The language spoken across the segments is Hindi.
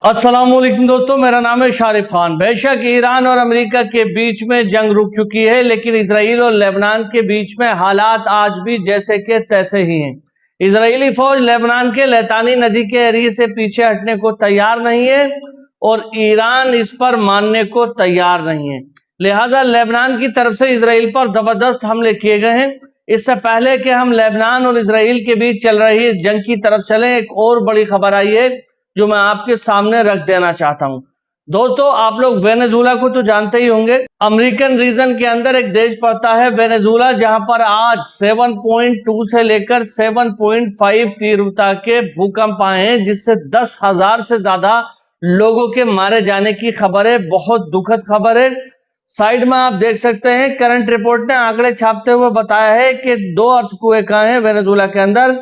अस्सलाम वालेकुम दोस्तों, मेरा नाम है शारिफ खान। बेशक ईरान और अमेरिका के बीच में जंग रुक चुकी है, लेकिन इसराइल और लेबनान के बीच में हालात आज भी जैसे के तैसे ही हैं। इसराइली फौज लेबनान के लैतानी नदी के एरिया से पीछे हटने को तैयार नहीं है और ईरान इस पर मानने को तैयार नहीं है। लिहाजा लेबनान की तरफ से इसराइल पर जबरदस्त हमले किए गए हैं। इससे पहले कि हम लेबनान और इसराइल के बीच चल रही इस जंग की तरफ चलें, एक और बड़ी खबर आई है जो मैं आपके सामने रख देना चाहता हूं। दोस्तों, आप लोग वेनेजुला को तो जानते ही होंगे। अमेरिकन रीजन के अंदर एक देश पड़ता है वेनेजुला, जहां पर आज 7.2 से लेकर 7.5 तीव्रता के भूकंप आए हैं, जिससे 10,000 से ज्यादा लोगों के मारे जाने की खबर है। बहुत दुखद खबर है। साइड में आप देख सकते हैं, करंट रिपोर्ट ने आंकड़े छापते हुए बताया है कि 2 अर्थक्वेक आए हैं वेनेजुला के अंदर।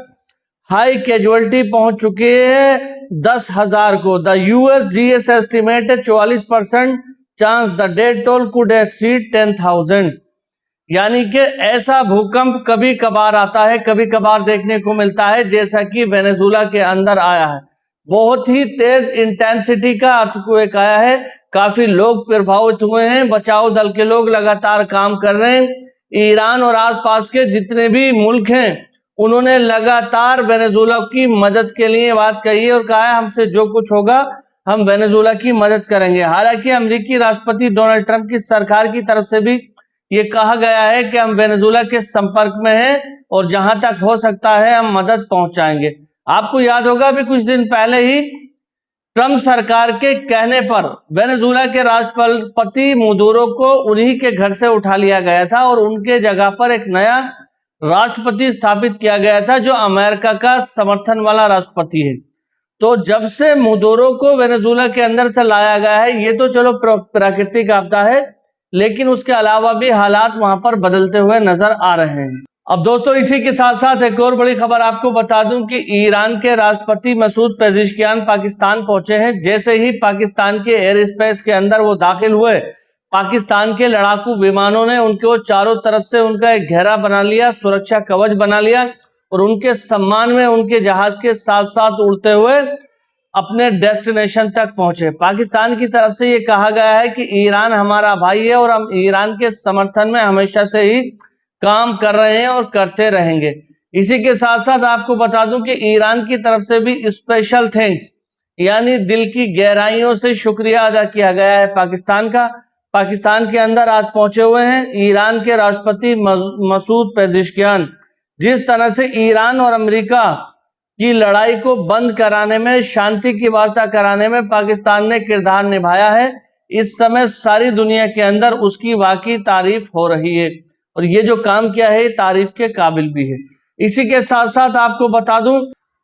हाई कैजुअलिटी पहुंच चुकी है 10,000 को। द यूएसजीएस एस्टिमेट है 44% chance the death toll could exceed 10,000। यानी कि ऐसा भूकंप कभी कभार आता है, कभी कभार देखने को मिलता है, जैसा कि वेनेजुला के अंदर आया है। बहुत ही तेज इंटेंसिटी का अर्थक्वेक आया है। काफी लोग प्रभावित हुए हैं। बचाव दल के लोग लगातार काम कर रहे हैं। ईरान और आसपास के जितने भी मुल्क हैं, उन्होंने लगातार वेनेजुला की मदद के लिए बात कही है और कहा है हमसे जो कुछ होगा हम वेनेजुला की मदद करेंगे। हालांकि अमेरिकी राष्ट्रपति डोनाल्ड ट्रंप की सरकार की तरफ से भी ये कहा गया है कि हम वेनेजुला के संपर्क में हैं और जहां तक हो सकता है हम मदद पहुंचाएंगे। आपको याद होगा अभी कुछ दिन पहले ही ट्रंप सरकार के कहने पर वेनेजुला के राष्ट्रपति मदुरो को उन्हीं के घर से उठा लिया गया था और उनके जगह पर एक नया राष्ट्रपति स्थापित किया गया था, जो अमेरिका का समर्थन वाला राष्ट्रपति है। तो जब से मदुरो को वेनेजुला के अंदर से लाया गया है, ये तो चलो प्राकृतिक आपदा है, लेकिन उसके अलावा भी हालात वहां पर बदलते हुए नजर आ रहे हैं। अब दोस्तों, इसी के साथ साथ एक और बड़ी खबर आपको बता दूं कि ईरान के राष्ट्रपति मसूद पेजिशकियान पाकिस्तान पहुंचे हैं। जैसे ही पाकिस्तान के एयर स्पेस के अंदर वो दाखिल हुए, पाकिस्तान के लड़ाकू विमानों ने उनको चारों तरफ से उनका एक घेरा बना लिया, सुरक्षा कवच बना लिया और उनके सम्मान में उनके जहाज के साथ साथ उड़ते हुए अपने डेस्टिनेशन तक पहुंचे। पाकिस्तान की तरफ से ये कहा गया है कि ईरान हमारा भाई है और हम ईरान के समर्थन में हमेशा से ही काम कर रहे हैं और करते रहेंगे। इसी के साथ साथ आपको बता दूं कि ईरान की तरफ से भी स्पेशल थैंक्स, यानी दिल की गहराइयों से शुक्रिया अदा किया गया है पाकिस्तान का। पाकिस्तान के अंदर आज पहुंचे हुए हैं ईरान के राष्ट्रपति मसूद पेजिशकियान। जिस तरह से ईरान और अमेरिका की लड़ाई को बंद कराने में, शांति की वार्ता कराने में पाकिस्तान ने किरदार निभाया है, इस समय सारी दुनिया के अंदर उसकी वाकई तारीफ हो रही है और ये जो काम किया है तारीफ के काबिल भी है। इसी के साथ साथ आपको बता दूं,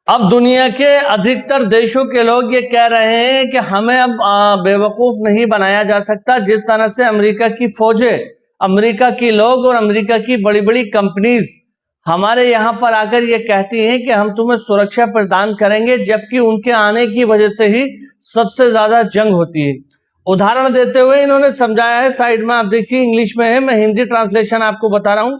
अब दुनिया के अधिकतर देशों के लोग ये कह रहे हैं कि हमें अब बेवकूफ नहीं बनाया जा सकता। जिस तरह से अमेरिका की फौजें, अमेरिका के लोग और अमेरिका की बड़ी बड़ी कंपनीज हमारे यहाँ पर आकर ये कहती हैं कि हम तुम्हें सुरक्षा प्रदान करेंगे, जबकि उनके आने की वजह से ही सबसे ज्यादा जंग होती है। उदाहरण देते हुए इन्होंने समझाया है, साइड में आप देखिए, इंग्लिश में है, मैं हिंदी ट्रांसलेशन आपको बता रहा हूं।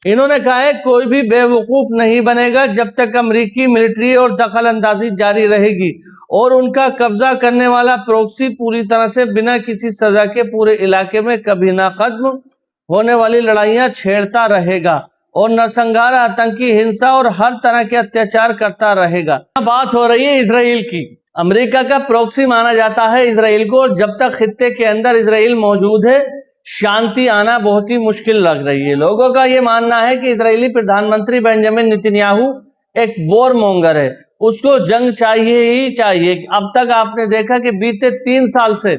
इन्होंने कहा है कोई भी बेवकूफ नहीं बनेगा जब तक अमेरिकी मिलिट्री और दखल अंदाजी जारी रहेगी और उनका कब्जा करने वाला प्रोक्सी पूरी तरह से बिना किसी सजा के पूरे इलाके में कभी ना खत्म होने वाली लड़ाइयां छेड़ता रहेगा और नरसंहार, आतंकी हिंसा और हर तरह के अत्याचार करता रहेगा। बात हो रही है इसराइल की। अमेरिका का प्रोक्सी माना जाता है इसराइल को। जब तक खित्ते के अंदर इसराइल मौजूद है, शांति आना बहुत ही मुश्किल लग रही है। लोगों का यह मानना है कि इजरायली प्रधानमंत्री बेंजामिन नेतन्याहू एक वॉर मोंगर है, उसको जंग चाहिए ही चाहिए। अब तक आपने देखा कि बीते 3 साल से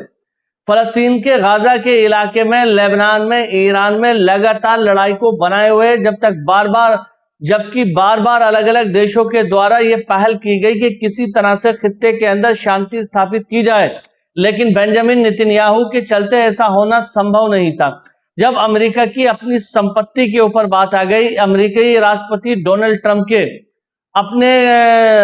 फलस्तीन के गाजा के इलाके में, लेबनान में, ईरान में लगातार लड़ाई को बनाए हुए, जबकि बार बार अलग अलग देशों के द्वारा यह पहल की गई कि किसी तरह से खित्ते के अंदर शांति स्थापित की जाए, लेकिन बेंजामिन नेतन्याहू के चलते ऐसा होना संभव नहीं था। जब अमेरिका की अपनी संपत्ति के ऊपर बात आ गई, अमेरिकी राष्ट्रपति डोनाल्ड ट्रंप के अपने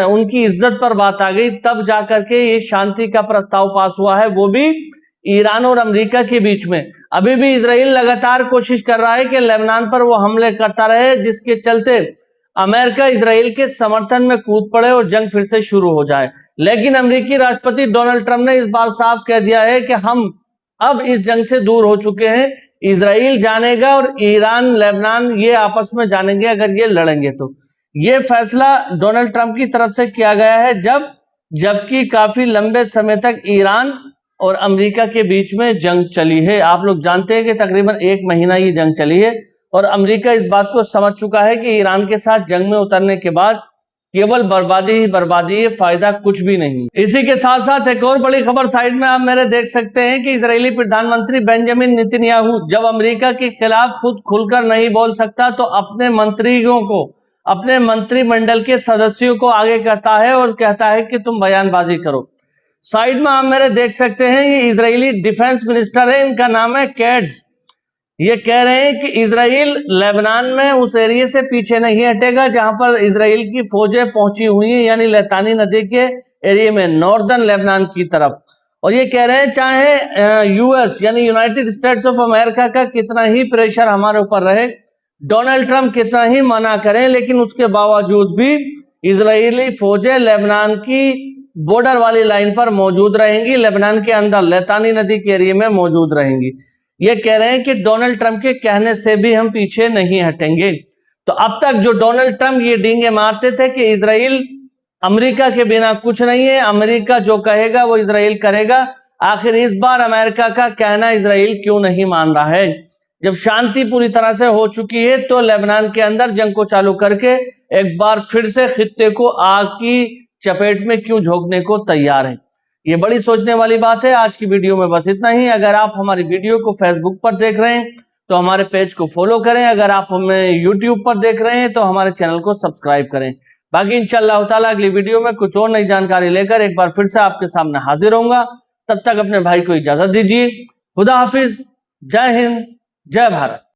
उनकी इज्जत पर बात आ गई, तब जाकर के ये शांति का प्रस्ताव पास हुआ है, वो भी ईरान और अमेरिका के बीच में। अभी भी इजराइल लगातार कोशिश कर रहा है कि लेबनान पर वो हमले करता रहे, जिसके चलते अमेरिका इसराइल के समर्थन में कूद पड़े और जंग फिर से शुरू हो जाए। लेकिन अमेरिकी राष्ट्रपति डोनाल्ड ट्रंप ने इस बार साफ कह दिया है कि हम अब इस जंग से दूर हो चुके हैं। इसराइल जानेगा और ईरान लेबनान ये आपस में जानेंगे अगर ये लड़ेंगे तो। ये फैसला डोनाल्ड ट्रंप की तरफ से किया गया है जबकि काफी लंबे समय तक ईरान और अमेरिका के बीच में जंग चली है। आप लोग जानते हैं कि तकरीबन 1 महीना ये जंग चली है और अमेरिका इस बात को समझ चुका है कि ईरान के साथ जंग में उतरने के बाद केवल बर्बादी ही बर्बादी है, फायदा कुछ भी नहीं। इसी के साथ साथ एक और बड़ी खबर साइड में आप मेरे देख सकते हैं कि इजरायली प्रधानमंत्री बेंजामिन नेतन्याहू जब अमेरिका के खिलाफ खुद खुलकर नहीं बोल सकता तो अपने मंत्रियों को, अपने मंत्रिमंडल के सदस्यों को आगे करता है और कहता है कि तुम बयानबाजी करो। साइड में आप मेरे देख सकते हैं ये इजरायली डिफेंस मिनिस्टर है, इनका नाम है कैट्स। ये कह रहे हैं कि इजराइल लेबनान में उस एरिया से पीछे नहीं हटेगा जहां पर इजराइल की फौजें पहुंची हुई हैं, यानी लतानी नदी के एरिया में नॉर्दर्न लेबनान की तरफ। और ये कह रहे हैं चाहे यूएस यानी यूनाइटेड स्टेट्स ऑफ अमेरिका का कितना ही प्रेशर हमारे ऊपर रहे, डोनाल्ड ट्रंप कितना ही मना करें, लेकिन उसके बावजूद भी इजरायली फौजें लेबनान की बॉर्डर वाली लाइन पर मौजूद रहेंगी, लेबनान के अंदर लतानी नदी के एरिया में मौजूद रहेंगी। ये कह रहे हैं कि डोनाल्ड ट्रंप के कहने से भी हम पीछे नहीं हटेंगे। तो अब तक जो डोनाल्ड ट्रंप ये डींगे मारते थे कि इजराइल अमेरिका के बिना कुछ नहीं है, अमेरिका जो कहेगा वो इजराइल करेगा, आखिर इस बार अमेरिका का कहना इजराइल क्यों नहीं मान रहा है? जब शांति पूरी तरह से हो चुकी है तो लेबनान के अंदर जंग को चालू करके एक बार फिर से खित्ते को आग की चपेट में क्यों झोंकने को तैयार है? ये बड़ी सोचने वाली बात है। आज की वीडियो में बस इतना ही। अगर आप हमारी वीडियो को फेसबुक पर देख रहे हैं तो हमारे पेज को फॉलो करें, अगर आप हमें यूट्यूब पर देख रहे हैं तो हमारे चैनल को सब्सक्राइब करें। बाकी इंशाअल्लाह ताला अगली वीडियो में कुछ और नई जानकारी लेकर एक बार फिर से आपके सामने हाजिर होऊंगा। तब तक अपने भाई को इजाजत दीजिए। खुदा हाफिज, जय हिंद, जय भारत।